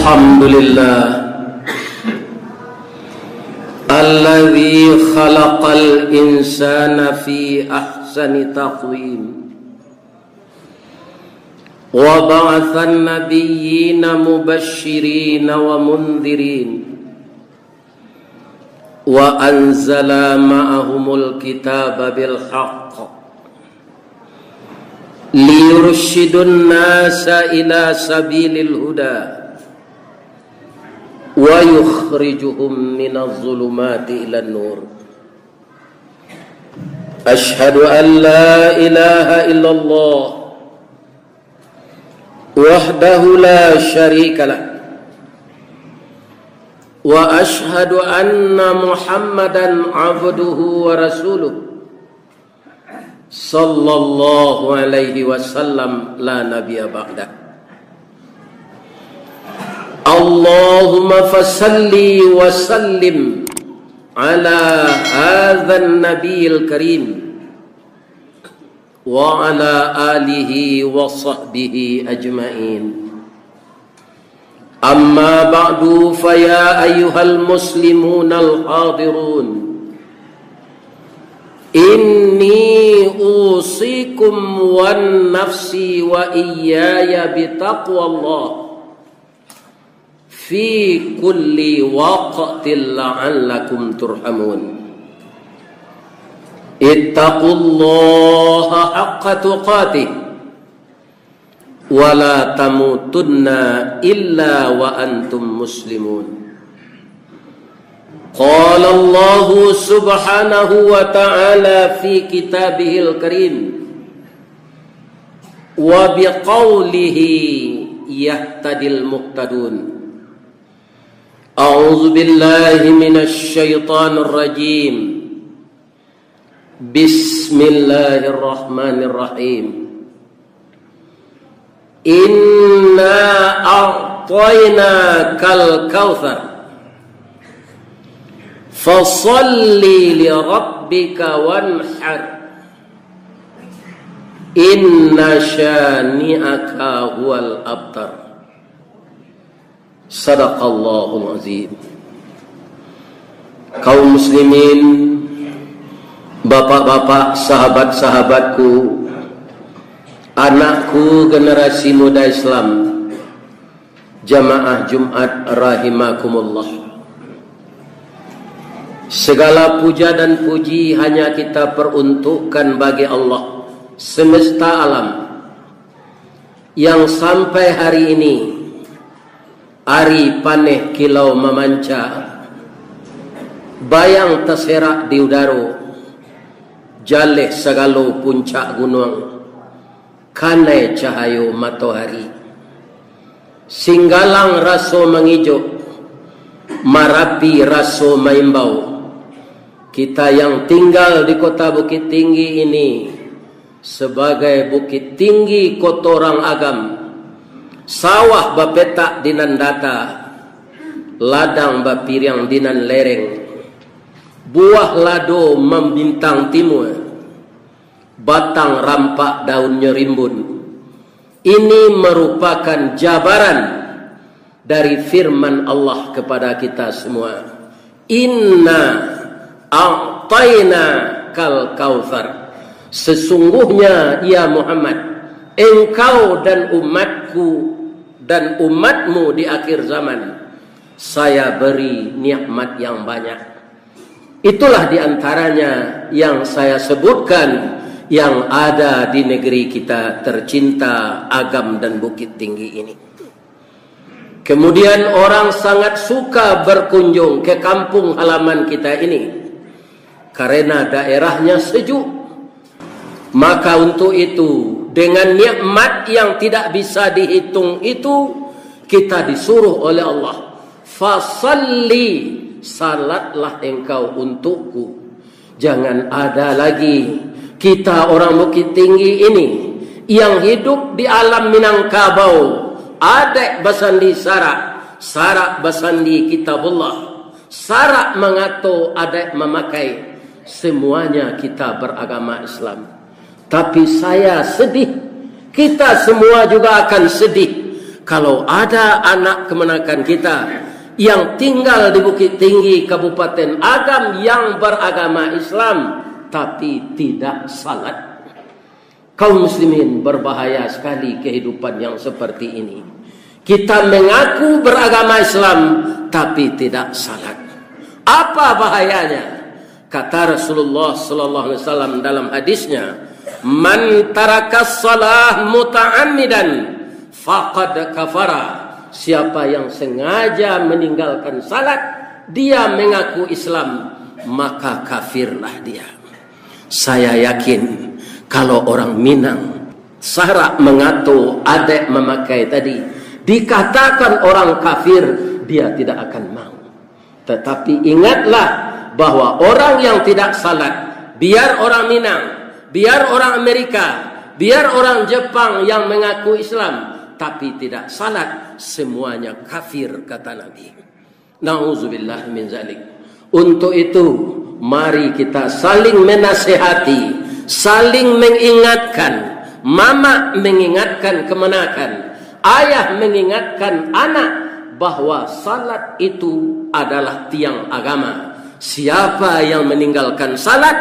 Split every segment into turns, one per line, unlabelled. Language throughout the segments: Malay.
Alhamdulillah alladzi khalaqal insana fi ahsani taqwim wa ba'athan nabiyyina mubashshirina wa mundhirin wa anzala ma'ahumul kitaba bil haqq liyurshidun nasa ila sabilil huda wa yukhrijuhum minadh dhulumati ilan nur. Ashhadu an la ilaha illallah wahdahu la syarika lah wa ashhadu anna Muhammadan abduhu wa rasuluh sallallahu alaihi wasallam la nabiyya ba'da. Allahumma fasalli wa sallim ala hadzal nabiyil karim wa ala alihi wa sahbihi ajma'in. Amma ba'du, fa ya ayyuhal muslimun al-hadirun, inni usikum wan nafsi wa iyaya bitaqwallah fi kulli waqtin la'allakum turhamun. Ittaqullaha haqqa tuqatih wa la tamutunna illa wa antum muslimun. Qala Allah subhanahu wa ta'ala fi kitabihil karim wa biqaulihi yahtadil muhtadun. A'udzu billahi minasy syaithanir rajim. Bismillahirrahmanirrahim. Inna a'tainakal kautsar fasholli li rabbika wanhar inna syani'aka huwal abtar. Sadaqallahul azim. Kaum muslimin, bapak-bapak, sahabat-sahabatku, anakku generasi muda Islam, jamaah Jumat rahimakumullah. Segala puja dan puji hanya kita peruntukkan bagi Allah semesta alam yang sampai hari ini ari paneh kilau memanca, bayang terserak di udara, jaleh segala puncak gunung, kanai cahayu matahari, singgalang raso mengijuk, marapi raso maimbau. Kita yang tinggal di kota Bukit Tinggi ini sebagai Bukit Tinggi kotorang agam, sawah bapetak dinan data, ladang bapiriang dinan lereng, buah lado membintang timur, batang rampak daunnya rimbun. Ini merupakan jabaran dari firman Allah kepada kita semua. Inna a'taina kal kautsar. Sesungguhnya ya Muhammad, engkau dan umatku dan umatmu di akhir zaman, saya beri nikmat yang banyak. Itulah diantaranya yang saya sebutkan yang ada di negeri kita tercinta Agam dan Bukit Tinggi ini. Kemudian orang sangat suka berkunjung ke kampung halaman kita ini karena daerahnya sejuk. Maka untuk itu, dengan nikmat yang tidak bisa dihitung itu, kita disuruh oleh Allah, fasalli, salatlah engkau untukku. Jangan ada lagi kita orang Bukit Tinggi ini yang hidup di alam Minangkabau, adek basandi sarak basandi kitabullah, sarak mengato adek memakai. Semuanya kita beragama Islam. Tapi saya sedih, kita semua juga akan sedih kalau ada anak kemenakan kita yang tinggal di Bukit Tinggi, Kabupaten Agam, yang beragama Islam tapi tidak salat. Kaum muslimin, berbahaya sekali kehidupan yang seperti ini. Kita mengaku beragama Islam tapi tidak salat. Apa bahayanya? Kata Rasulullah sallallahu alaihi wasallam dalam hadisnya, "Man tarakas shalah muta'ammidan faqad kafara." Siapa yang sengaja meninggalkan salat, dia mengaku Islam, maka kafirlah dia. Saya yakin kalau orang Minang syarat mengatur adek memakai tadi, dikatakan orang kafir, dia tidak akan mau. Tetapi ingatlah bahwa orang yang tidak salat, biar orang Minang, biar orang Amerika, biar orang Jepang yang mengaku Islam tapi tidak salat, semuanya kafir, kata Nabi. Nauzubillah min zalik. Untuk itu mari kita saling menasihati, saling mengingatkan. Mama mengingatkan kemenakan, ayah mengingatkan anak bahwa salat itu adalah tiang agama. Siapa yang meninggalkan salat,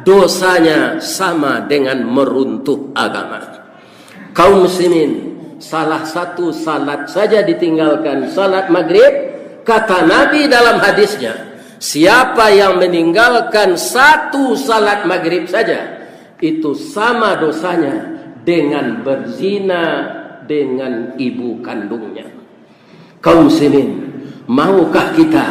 dosanya sama dengan meruntuh agama. Kaum muslimin, salah satu salat saja ditinggalkan, salat maghrib, kata Nabi dalam hadisnya, siapa yang meninggalkan satu salat maghrib saja, itu sama dosanya dengan berzina dengan ibu kandungnya. Kaum muslimin, maukah kita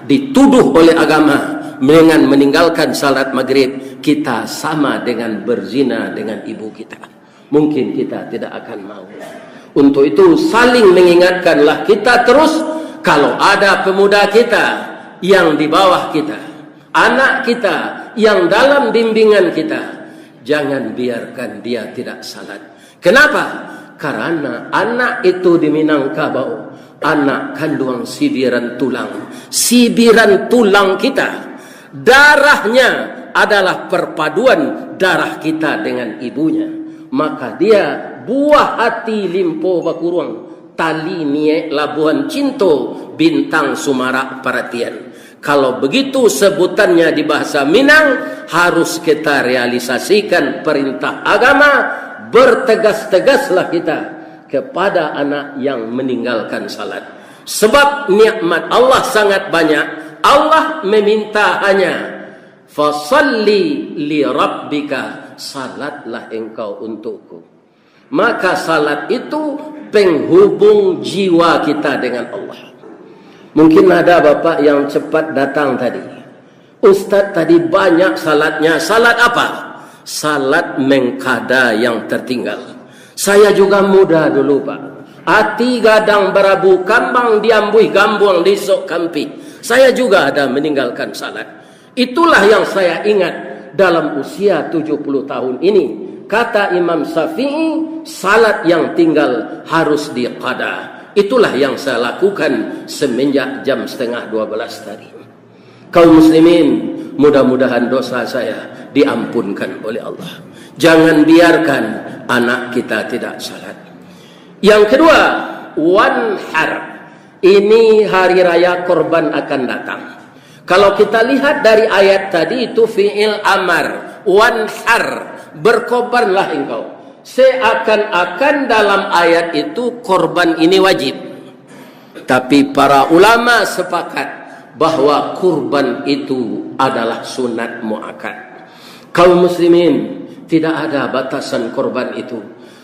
dituduh oleh agama dengan meninggalkan salat maghrib kita sama dengan berzina dengan ibu kita? Mungkin kita tidak akan mau. Untuk itu saling mengingatkanlah kita terus. Kalau ada pemuda kita yang di bawah kita, anak kita yang dalam bimbingan kita, jangan biarkan dia tidak salat. Kenapa? Karena anak itu di Minangkabau, anak kandung sibiran tulang. Sibiran tulang kita, darahnya adalah perpaduan darah kita dengan ibunya. Maka dia buah hati Limpo Bakuruang, tali niek Labuhan Cinto, bintang Sumarak Perhatian. Kalau begitu sebutannya di bahasa Minang, harus kita realisasikan perintah agama. Bertegas-tegaslah kita kepada anak yang meninggalkan salat. Sebab nikmat Allah sangat banyak. Allah meminta hanya fasalli li rabbika, salatlah engkau untukku. Maka salat itu penghubung jiwa kita dengan Allah. Mungkin ada bapak yang cepat datang tadi, Ustaz tadi banyak salatnya. Salat apa? Salat mengkada yang tertinggal. Saya juga muda dulu pak, ati gadang berabu kambang diambui gambuang disok kampi. Saya juga ada meninggalkan salat. Itulah yang saya ingat dalam usia 70 tahun ini. Kata Imam Syafi'i, salat yang tinggal harus diqada. Itulah yang saya lakukan semenjak jam 11:30 tadi. Kaum muslimin, mudah-mudahan dosa saya diampunkan oleh Allah. Jangan biarkan anak kita tidak salat. Yang kedua, wanhar. Ini hari raya korban akan datang. Kalau kita lihat dari ayat tadi, itu fi'il amar, wanhar, berkorbanlah engkau. Seakan-akan dalam ayat itu korban ini wajib. Tapi para ulama sepakat bahwa kurban itu adalah sunat muakkad. Kaum muslimin, tidak ada batasan korban itu.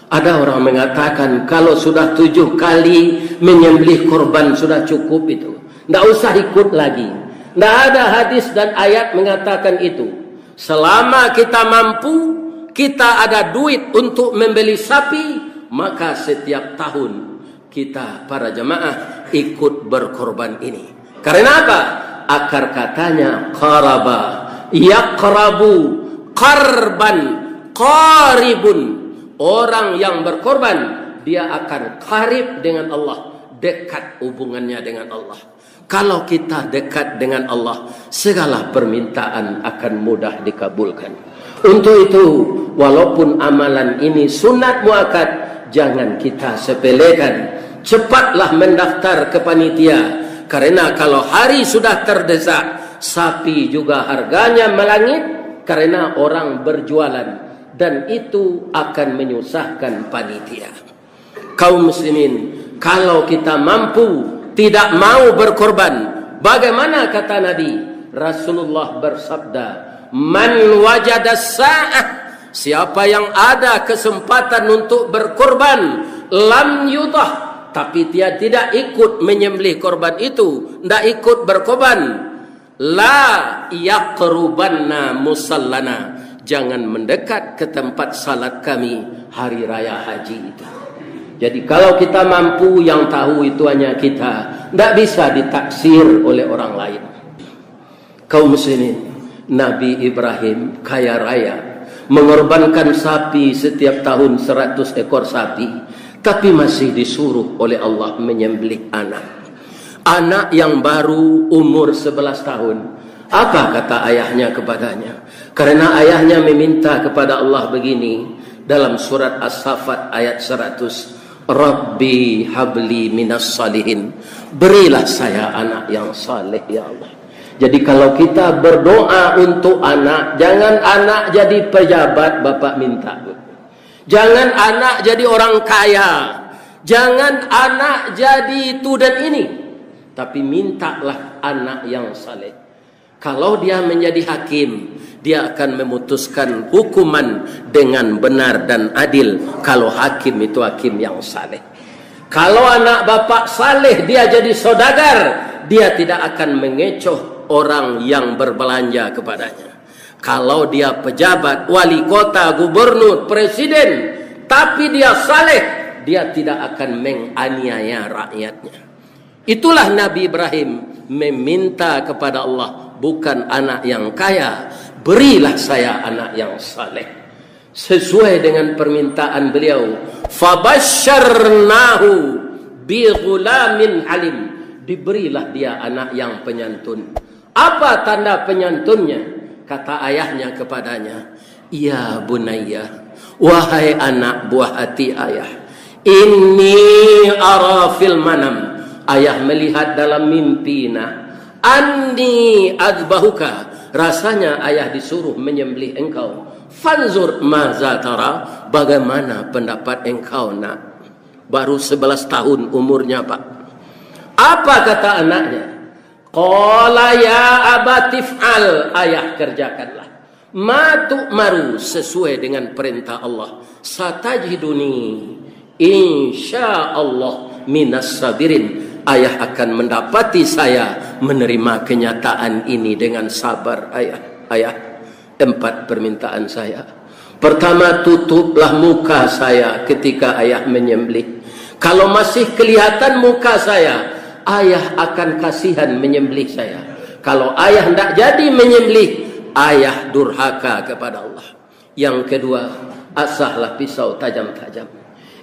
Ada orang mengatakan kalau sudah 7 kali menyembelih korban sudah cukup itu, tidak usah ikut lagi. Tidak ada hadis dan ayat mengatakan itu. Selama kita mampu, kita ada duit untuk membeli sapi, maka setiap tahun kita para jemaah ikut berkorban ini. Karena apa? Akar katanya qaraba, yaqrabu, qarban, qaribun. Orang yang berkorban, dia akan qarib dengan Allah, dekat hubungannya dengan Allah. Kalau kita dekat dengan Allah, segala permintaan akan mudah dikabulkan. Untuk itu, walaupun amalan ini sunat muakkad, jangan kita sepelekan. cepatlah mendaftar ke panitia, karena kalau hari sudah terdesak, sapi juga harganya melangit karena orang berjualan, dan itu akan menyusahkan panitia. Kaum muslimin, kalau kita mampu tidak mau berkorban, bagaimana kata Nabi? Rasulullah bersabda, man wajada sa'ah, siapa yang ada kesempatan untuk berkorban, lam yutah, tapi dia tidak ikut menyembelih korban itu, tidak ikut berkorban, la yaqrubanna musallana, jangan mendekat ke tempat salat kami hari raya haji itu. Jadi kalau kita mampu, yang tahu itu hanya kita, tidak bisa ditaksir oleh orang lain. Kaum muslimin, Nabi Ibrahim kaya raya, mengorbankan sapi setiap tahun 100 ekor sapi, tapi masih disuruh oleh Allah menyembelih anak yang baru umur 11 tahun. Apa kata ayahnya kepadanya? Karena ayahnya meminta kepada Allah begini dalam surat As-Saffat ayat 100, Rabbi habli minas salihin, berilah saya anak yang saleh ya Allah. Jadi kalau kita berdoa untuk anak, jangan anak jadi pejabat bapak minta, jangan anak jadi orang kaya, jangan anak jadi itu dan ini, tapi mintalah anak yang saleh. Kalau dia menjadi hakim, dia akan memutuskan hukuman dengan benar dan adil. Kalau hakim itu hakim yang saleh. Kalau anak bapak saleh, dia jadi saudagar, dia tidak akan mengecoh orang yang berbelanja kepadanya. Kalau dia pejabat, wali kota, gubernur, presiden, tapi dia saleh, dia tidak akan menganiaya rakyatnya. Itulah Nabi Ibrahim meminta kepada Allah, bukan anak yang kaya, berilah saya anak yang saleh. Sesuai dengan permintaan beliau, fabasyarnahu bi ghulamin halim, diberilah dia anak yang penyantun. Apa tanda penyantunnya? Kata ayahnya kepadanya, ya bunayya, wahai anak buah hati ayah, inni ara fil manam, ayah melihat dalam mimpi, anni adbahuka, rasanya ayah disuruh menyembelih engkau. Fanzur maza tara, bagaimana pendapat engkau nak? Baru 11 tahun umurnya pak. Apa kata anaknya? Qala ya abatif'al, ayah kerjakanlah. Ma tu'maru, sesuai dengan perintah Allah. Satajiduni insyaallah minas sabirin, ayah akan mendapati saya menerima kenyataan ini dengan sabar. Ayah, 4 permintaan saya. Pertama, tutuplah muka saya ketika ayah menyembelih. Kalau masih kelihatan muka saya, ayah akan kasihan menyembelih saya. Kalau ayah tidak jadi menyembelih, ayah durhaka kepada Allah. Yang kedua, asahlah pisau tajam-tajam.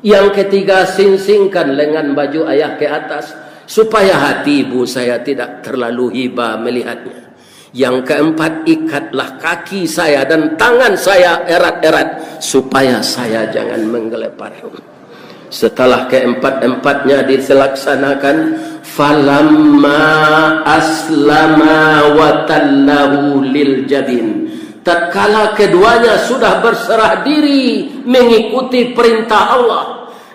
Yang ketiga, singsingkan lengan baju ayah ke atas, supaya hati ibu saya tidak terlalu hibah melihatnya. Yang keempat, ikatlah kaki saya dan tangan saya erat-erat, supaya saya jangan menggelepar. Setelah keempat-empatnya dilaksanakan, falamma aslama wa tallahu lil jabin, tatkala keduanya sudah berserah diri mengikuti perintah Allah,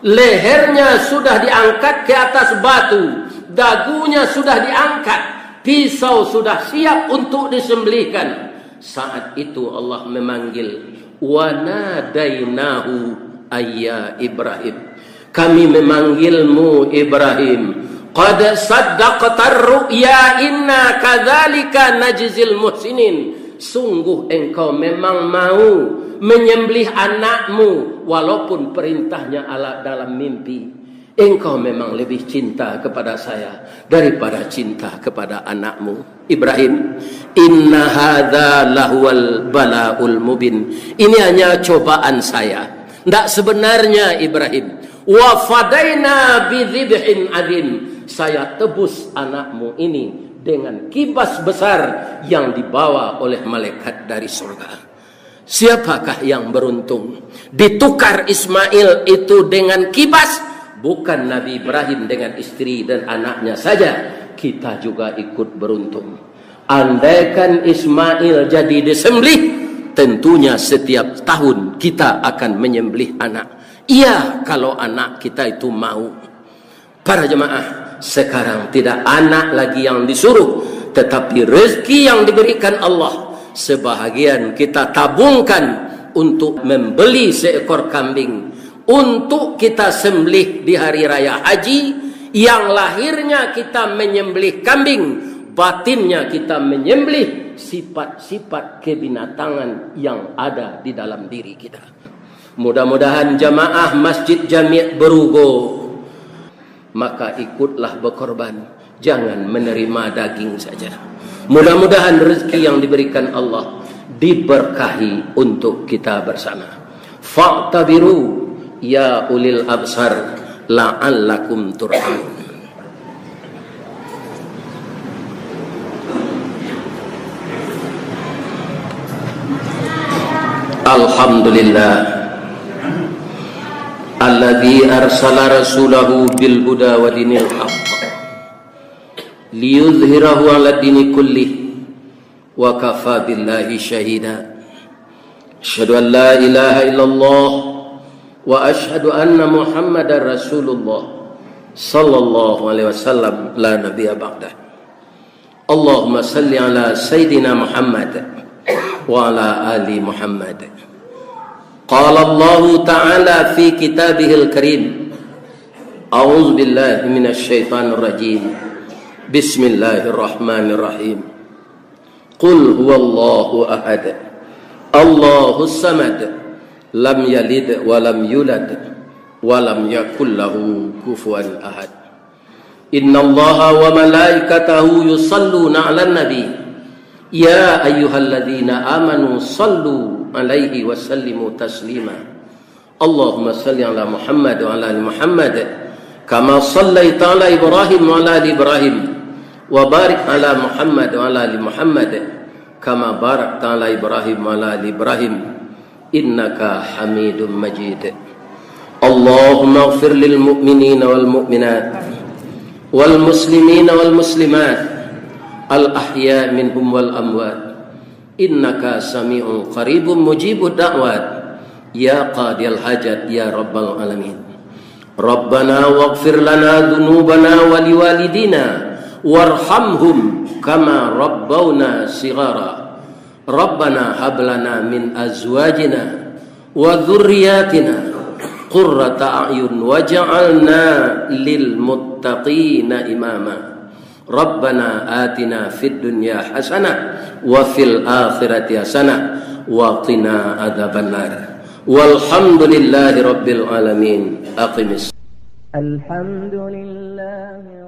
lehernya sudah diangkat ke atas batu, dagunya sudah diangkat, pisau sudah siap untuk disembelihkan. Saat itu Allah memanggil, wa nadainahu ayya Ibrahim, kami memanggilmu Ibrahim. Qad saddaqtar ru'ya inna kadzalika najzil muhsinin, sungguh engkau memang mau menyembelih anakmu walaupun perintahnya ala dalam mimpi. Engkau memang lebih cinta kepada saya daripada cinta kepada anakmu Ibrahim. Inna hadza lahuwal balaul mubin, ini hanya cobaan saya, tidak sebenarnya Ibrahim. Wa fadaina bidzibhin adzim, saya tebus anakmu ini dengan kibas besar yang dibawa oleh malaikat dari surga. Siapakah yang beruntung? Ditukar Ismail itu dengan kibas, Bukan Nabi Ibrahim dengan istri dan anaknya saja, kita juga ikut beruntung. Andaikan Ismail jadi disembelih, tentunya setiap tahun kita akan menyembelih anak. Iya, kalau anak kita itu mau. Para jemaah, sekarang tidak anak lagi yang disuruh, tetapi rezeki yang diberikan Allah. Sebahagian kita tabungkan untuk membeli seekor kambing, untuk kita sembelih di hari raya haji, yang lahirnya kita menyembelih kambing, batinnya kita menyembelih sifat-sifat kebinatangan yang ada di dalam diri kita. Mudah-mudahan jamaah Masjid Jami' Berugo, maka ikutlah berkorban, jangan menerima daging saja. Mudah-mudahan rezeki yang diberikan Allah diberkahi untuk kita bersama. Fa'tabiru ya ulil absar la'allakum turhamun. Alhamdulillah alladzi arsala rasulahu bil huda wa dinil haqq liyudhhirahu 'ala dini kullih wa kafa billahi shahida. Asyhadu an la ilaha illallah wa ashhadu anna Muhammadar Rasulullah sallallahu alaihi wasallam la nabiyya ba'dah. Allahumma salli ala sayyidina Muhammad wa ala ali Muhammad. Qala Allah ta'ala fi kitabihil karim, a'udzu billahi minasyaitonir rajim. Bismillahirrahmanirrahim. Qul huwallahu ahad, Allahus samad, lam yalid wa lam yulad wa lam yakul lahu kufuwan ahad. Innallaha wa malaikatahu yusalluna 'alan nabi, ya ayyuhalladzina amanu sallu 'alaihi wa sallimu taslima. Allahumma salli 'ala Muhammad wa 'ala ali Muhammad kama shallaita 'ala Ibrahim wa 'ala ali Ibrahim wa barik 'ala Muhammad wa 'ala ali Muhammad kama barakta 'ala Ibrahim wa 'ala ali Ibrahim innaka Hamidum Majid. Allahumma ighfir lil mu'minina wal mu'minat wal muslimina wal muslimat al ahya minhum wal amwat innaka sami'un qaribun mujibud da'wat ya qadiyal hajat ya rabbal alamin. Rabbana waghfir lana dhunubana wa liwalidina warhamhum kama rabbawna shighara. Rabbana hab lana min azwajina wa dhurriyyatina qurrata a'yun waj'alna lil muttaqina imama. Rabbana atina fid dunya hasanah wa fil akhirati hasanah wa qina adzabannar. Walhamdulillahi rabbil alamin. Aqimis. Alhamdulillah.